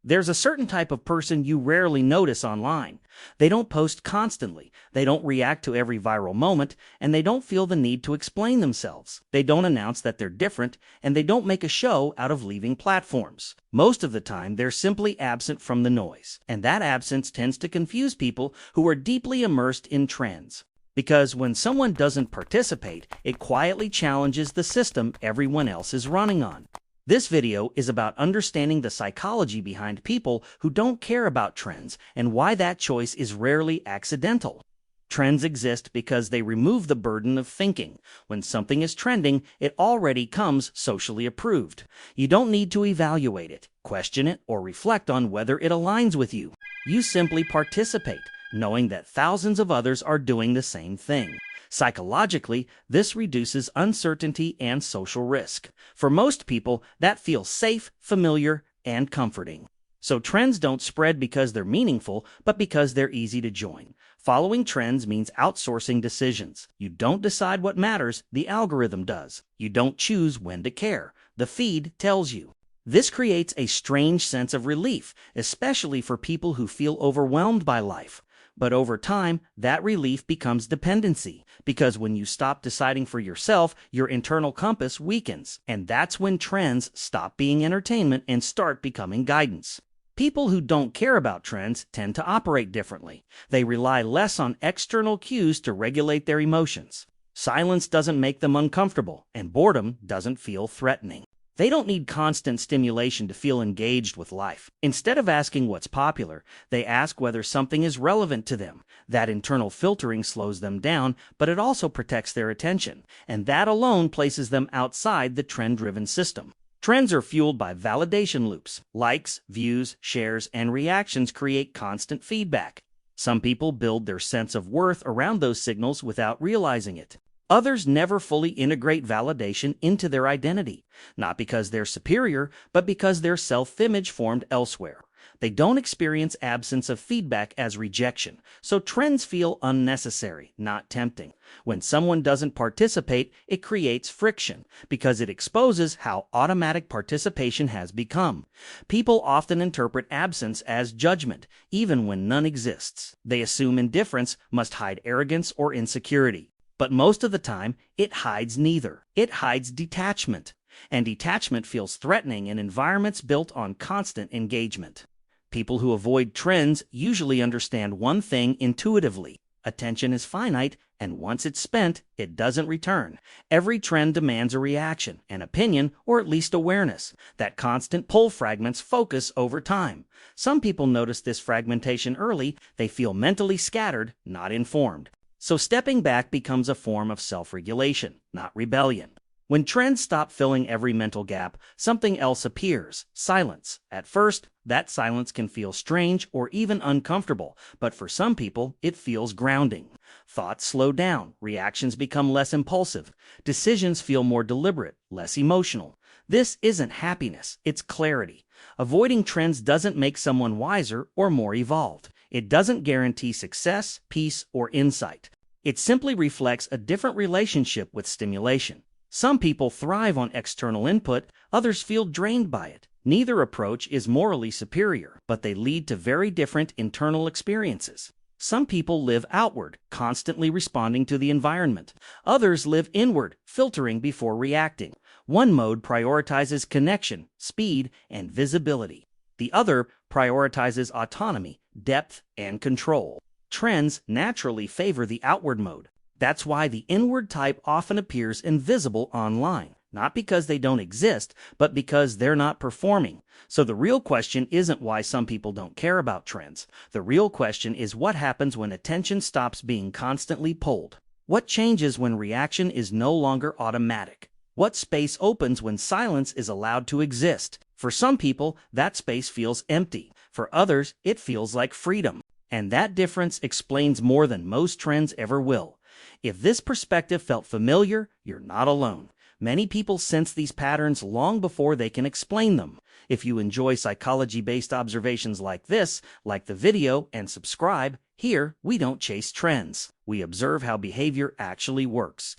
There's a certain type of person you rarely notice online. They don't post constantly, they don't react to every viral moment, and they don't feel the need to explain themselves. They don't announce that they're different, and they don't make a show out of leaving platforms. Most of the time, they're simply absent from the noise, and that absence tends to confuse people who are deeply immersed in trends. Because when someone doesn't participate, it quietly challenges the system everyone else is running on. This video is about understanding the psychology behind people who don't care about trends and why that choice is rarely accidental. Trends exist because they remove the burden of thinking. When something is trending, it already comes socially approved. You don't need to evaluate it, question it, or reflect on whether it aligns with you. You simply participate, knowing that thousands of others are doing the same thing. Psychologically, this reduces uncertainty and social risk. For most people, that feels safe, familiar, and comforting. So trends don't spread because they're meaningful, but because they're easy to join. Following trends means outsourcing decisions. You don't decide what matters, the algorithm does. You don't choose when to care. The feed tells you. This creates a strange sense of relief, especially for people who feel overwhelmed by life. But over time, that relief becomes dependency, because when you stop deciding for yourself, your internal compass weakens, and that's when trends stop being entertainment and start becoming guidance. People who don't care about trends tend to operate differently. They rely less on external cues to regulate their emotions. Silence doesn't make them uncomfortable, and boredom doesn't feel threatening. They don't need constant stimulation to feel engaged with life. Instead of asking what's popular, they ask whether something is relevant to them. That internal filtering slows them down, but it also protects their attention, and that alone places them outside the trend-driven system. Trends are fueled by validation loops. Likes, views, shares, and reactions create constant feedback. Some people build their sense of worth around those signals without realizing it. Others never fully integrate validation into their identity, not because they're superior, but because their self-image formed elsewhere. They don't experience absence of feedback as rejection, so trends feel unnecessary, not tempting. When someone doesn't participate, it creates friction, because it exposes how automatic participation has become. People often interpret absence as judgment, even when none exists. They assume indifference must hide arrogance or insecurity. But most of the time, it hides neither. It hides detachment. And detachment feels threatening in environments built on constant engagement. People who avoid trends usually understand one thing intuitively. Attention is finite, and once it's spent, it doesn't return. Every trend demands a reaction, an opinion, or at least awareness. That constant pull fragments focus over time. Some people notice this fragmentation early. They feel mentally scattered, not informed. So stepping back becomes a form of self-regulation, not rebellion. When trends stop filling every mental gap, something else appears: silence. At first, that silence can feel strange or even uncomfortable, but for some people, it feels grounding. Thoughts slow down, reactions become less impulsive, decisions feel more deliberate, less emotional. This isn't happiness, it's clarity. Avoiding trends doesn't make someone wiser or more evolved. It doesn't guarantee success, peace, or insight. It simply reflects a different relationship with stimulation. Some people thrive on external input, others feel drained by it. Neither approach is morally superior, but they lead to very different internal experiences. Some people live outward, constantly responding to the environment. Others live inward, filtering before reacting. One mode prioritizes connection, speed, and visibility. The other prioritizes autonomy, depth, and control. Trends naturally favor the outward mode. That's why the inward type often appears invisible online, not because they don't exist, but because they're not performing. So the real question isn't why some people don't care about trends. The real question is what happens when attention stops being constantly pulled. What changes when reaction is no longer automatic? What space opens when silence is allowed to exist? For some people, that space feels empty. For others, it feels like freedom. And that difference explains more than most trends ever will. If this perspective felt familiar, you're not alone. Many people sense these patterns long before they can explain them. If you enjoy psychology-based observations like this, like the video and subscribe. Here, we don't chase trends. We observe how behavior actually works.